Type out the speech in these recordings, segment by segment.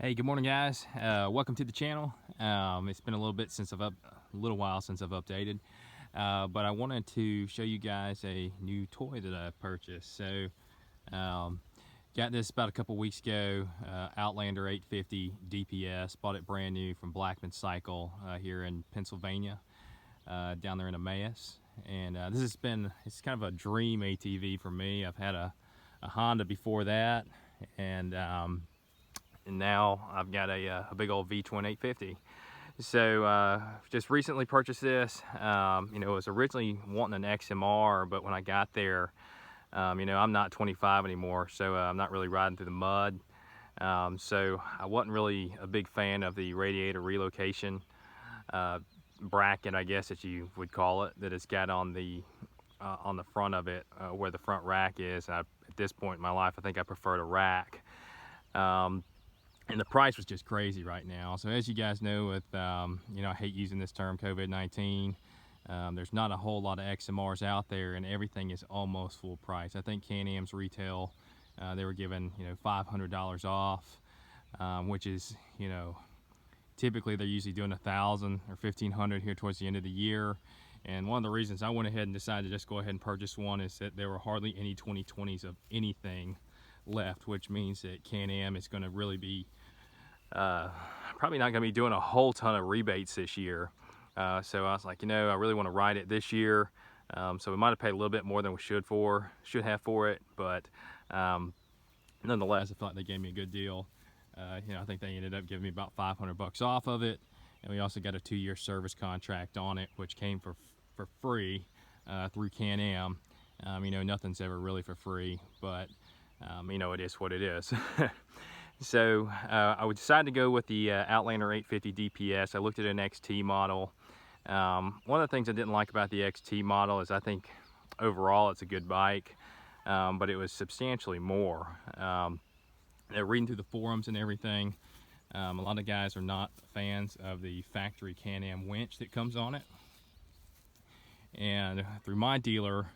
Hey, good morning, guys. Welcome to the channel. It's been a little while since I've updated, but I wanted to show you guys a new toy that I purchased. So, got this about a couple weeks ago. Outlander 850 DPS. Bought it brand new from Blackman Cycle here in Pennsylvania, down there in Emmaus. And it's kind of a dream ATV for me. I've had a Honda before that, and now I've got a big old V-twin 850. So just recently purchased this. I was originally wanting an XMR, but when I got there, I'm not 25 anymore, so I'm not really riding through the mud. So I wasn't really a big fan of the radiator relocation bracket, I guess that you would call it, that it's got on the front of it, where the front rack is. At this point in my life, I think I preferred a rack. And the price was just crazy right now. So as you guys know, with I hate using this term, COVID-19, there's not a whole lot of XMRs out there, and everything is almost full price. I think Can-Am's retail, they were giving $500 off, which is typically they're usually doing $1,000 or $1,500 here towards the end of the year. And one of the reasons I went ahead and decided to just go ahead and purchase one is that there were hardly any 2020s of anything left, which means that Can-Am is going to really be probably not going to be doing a whole ton of rebates this year. So I was like, I really want to ride it this year. So we might have paid a little bit more than we should have for it, but nonetheless, I felt like they gave me a good deal. I think they ended up giving me about $500 off of it, and we also got a 2-year service contract on it, which came for free through Can-Am. Nothing's ever really for free, but it is what it is. So I would decide to go with the Outlander 850 DPS. I looked at an XT model. One of the things I didn't like about the XT model is I think overall it's a good bike, but it was substantially more. Reading through the forums and everything, a lot of guys are not fans of the factory Can-Am winch that comes on it. And through my dealer,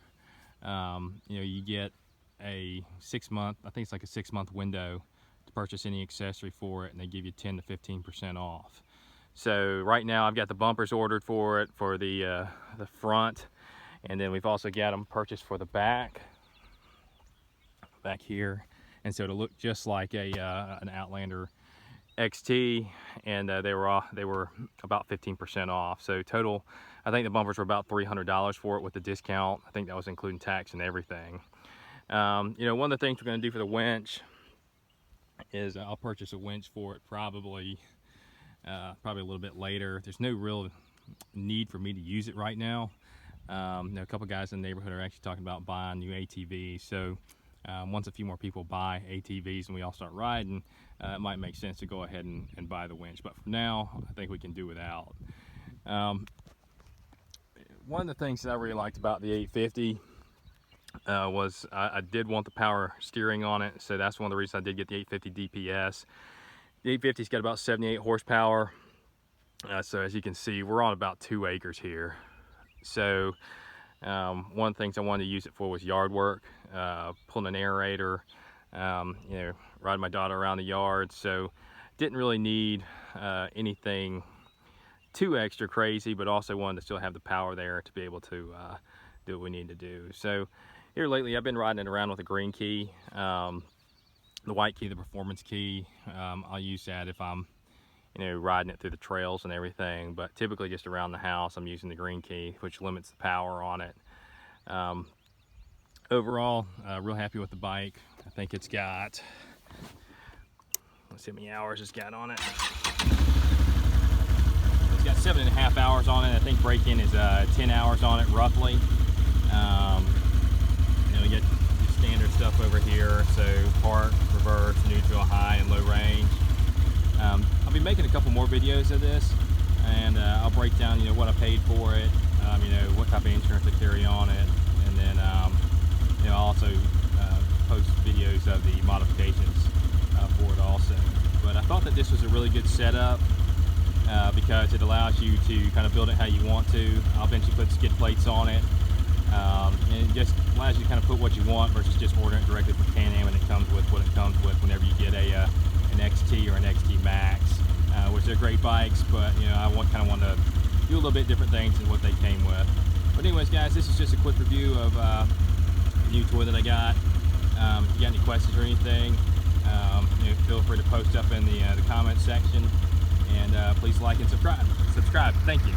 you get a 6-month, I think it's like a 6-month window to purchase any accessory for it, and they give you 10 to 15% off. So right now I've got the bumpers ordered for it for the front, and then we've also got them purchased for the back here, and so it'll look just like an Outlander XT, and they were about 15% off. So total, I think the bumpers were about $300 for it with the discount. I think that was including tax and everything. One of the things we're going to do for the winch is I'll purchase a winch for it probably a little bit later. There's no real need for me to use it right now. A couple guys in the neighborhood are actually talking about buying new ATVs. So once a few more people buy ATVs and we all start riding, it might make sense to go ahead and buy the winch. But for now, I think we can do without. One of the things that I really liked about the 850 was I did want the power steering on it, so that's one of the reasons I did get the 850 DPS. The 850's got about 78 horsepower, so as you can see, we're on about 2 acres here. So one of the things I wanted to use it for was yard work, pulling an aerator, riding my daughter around the yard. So didn't really need anything too extra crazy, but also wanted to still have the power there to be able to do what we need to do. So here lately I've been riding it around with a green key, the white key, the performance key. I'll use that if I'm riding it through the trails and everything, but typically just around the house I'm using the green key, which limits the power on it. Overall, real happy with the bike. I think it's got, let's see how many hours it's got on it. It's got 7.5 hours on it. I think break-in is 10 hours on it roughly. We get standard stuff over here, so park, reverse, neutral, high, and low range. I'll be making a couple more videos of this, and I'll break down what I paid for it, what type of insurance I carry on it, and then I'll also post videos of the modifications for it also. But I thought that this was a really good setup because it allows you to kind of build it how you want to. I'll eventually put skid plates on it. And it just allows you to kind of put what you want versus just ordering it directly from Can-Am, and it comes with what it comes with whenever you get an XT or an XT great bikes, but you know, I kind of want to do a little bit different things than what they came with. But anyways, guys, this is just a quick review of a new toy that I got. If you got any questions or anything, you know, feel free to post up in the comments section, and please like and subscribe. Thank you.